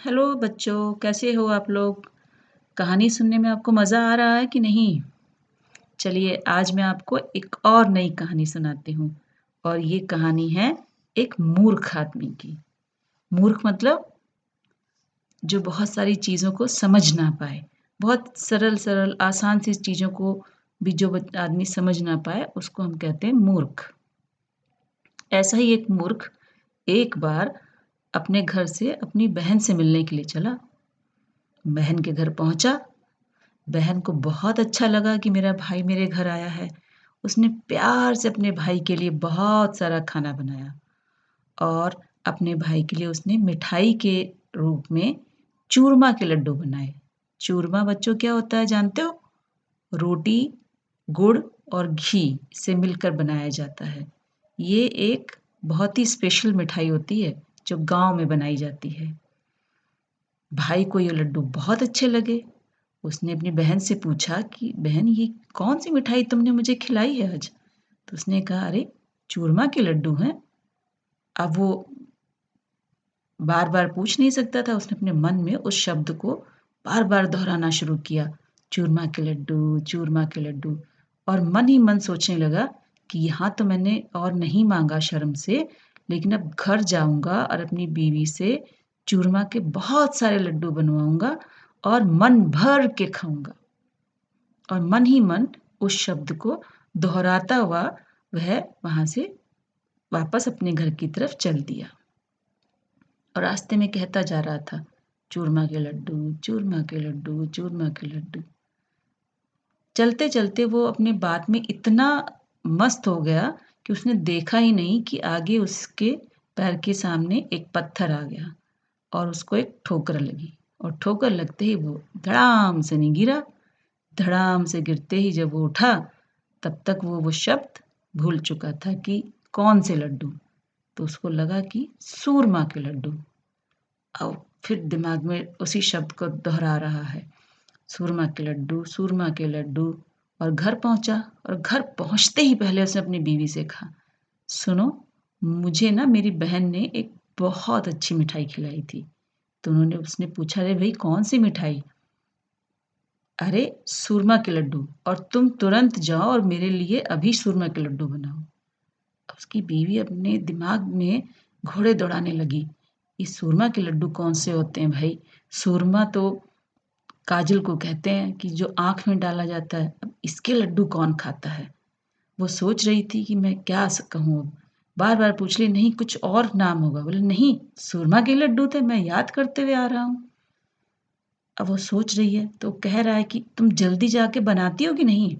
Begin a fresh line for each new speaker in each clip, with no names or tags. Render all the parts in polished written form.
Hello बच्चों, कैसे हो आप लोग? कहानी सुनने में आपको मज़ा आ रहा है कि नहीं? चलिए आज मैं आपको एक और नई कहानी सुनाती हूँ और ये कहानी है एक मूर्ख आदमी की। मूर्ख मतलब जो बहुत सारी चीज़ों को समझ ना पाए। बहुत सरल-सरल आसान सी चीज़ों को भी जो आदमी समझ ना पाए उसको हम कहते हैं मूर्ख। ऐसा ही एक मूर्ख एक बार अपने घर से अपनी बहन से मिलने के लिए चला। बहन के घर पहुँचा। बहन को बहुत अच्छा लगा कि मेरा भाई मेरे घर आया है। उसने प्यार से अपने भाई के लिए बहुत सारा खाना बनाया और अपने भाई के लिए उसने मिठाई के रूप में चूरमा के लड्डू बनाए। चूरमा बच्चों क्या होता है जानते हो? रोटी, गुड़ और घी से मिलकर बनाया जाता है। ये एक बहुत ही स्पेशल मिठाई होती है जो गाँव में बनाई जाती है। भाई को ये लड्डू बहुत अच्छे लगे। उसने अपनी बहन से पूछा कि बहन ये कौन-सी मिठाई तुमने मुझे खिलाई है आज? तो उसने कहा अरे! चूरमा के लड्डू हैं। अब वो बार-बार पूछ नहीं सकता था, उसने अपने मन में उस शब्द को बार-बार दोहराना शुरू किया, चूरमा के लड्डू और मन ही मन सोचने लगा कि यहाँ तो मैंने और नहीं माँगा शर्म से, लेकिन अब घर जाऊँगा और अपनी बीवी से चूरमा के बहुत सारे लड्डू बनवाऊँगा और मन भर के खाऊँगा। और मन ही मन उस शब्द को दोहराता हुआ वह वहाँ से वापस अपने घर की तरफ चल दिया और रास्ते में कहता जा रहा था, चूरमा के लड्डू, चूरमा के लड्डू, चूरमा के लड्डू। चलते-चलते वो अपने बात में इतना मस्त हो गया कि उसने देखा ही नहीं कि आगे उसके पैर के सामने एक पत्थर आ गया और उसको एक ठोकर लगी और ठोकर लगते ही वो धड़ाम से नहीं गिरा। धड़ाम से गिरते ही जब वो उठा, तब तक वो शब्द भूल चुका था कि कौन से लड्डू, तो उसको लगा कि सूरमा के लड्डू। अब फिर दिमाग में उसी शब्द को दोहरा रहा है, सूरमा के लड्डू और घर पहुँचा और घर पहुँचते ही पहले उसने अपनी बीवी से कहा, सुनो, मुझे ना मेरी बहन ने एक बहुत अच्छी मिठाई खिलाई थी। तो उसने पूछा, अरे भई कौन-सी मिठाई? अरे! सूरमा के लड्डू और तुम तुरंत जाओ और मेरे लिए अभी सूरमा के लड्डू बनाओ। अब उसकी बीवी अपने दिमाग में घोड़े दौड़ाने लगी। ये सूरमा के लड्डू कौन से होते हैं भाई? सूरमा तो काजल को कहते हैं कि जो आँख में डाला जाता है। अब इसके लड्डू कौन खाता है? वो सोच रही थी कि मैं क्या कहूँ अब? बार-बार पूछ रही, नहीं कुछ और नाम होगा। बोले नहीं, सूरमा के लड्डू थे, मैं याद करते हुए आ रहा हूँ। अब वो सोच रही है तो कह रहा है कि तुम जल्दी जाके बनाती हो कि नहीं?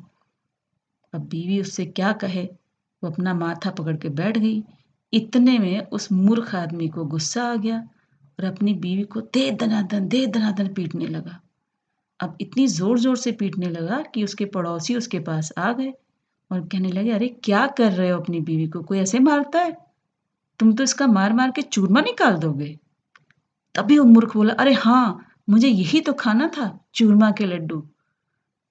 अब बीवी उससे क्या कहे? वो अपना माथा पकड़ के बैठ गई। इतने में उस मूर्ख आदमी को गुस्सा आ गया और अपनी बीवी को दे दनादन पीटने लगा। अब इतनी ज़ोर-ज़ोर से पीटने लगा कि उसके पड़ोसी उसके पास आ गए और कहने लगे, अरे क्या कर रहे हो अपनी बीवी को? कोई ऐसे मारता है? तुम तो इसका मार-मार के चूरमा निकाल दोगे। तभी वो मूर्ख बोला, अरे हाँ, मुझे यही तो खाना था, चूरमा के लड्डू।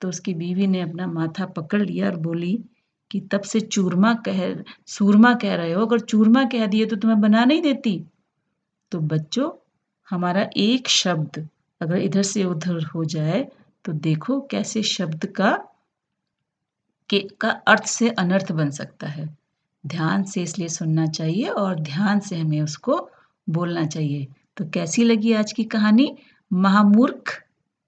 तो उसकी बीवी ने अपना माथा पकड़ लिया और बोली कि तब से सूरमा कह रहे हो, अगर चूरमा कह दिए तो तुम्हें बना नहीं देती। तो बच्चों, हमारा एक शब्द अगर इधर से उधर हो जाए तो देखो कैसे शब्द का अर्थ से अनर्थ बन सकता है। ध्यान से इसलिए सुनना चाहिए और ध्यान से हमें उसको बोलना चाहिए। तो कैसी लगी आज की कहानी? महामूर्ख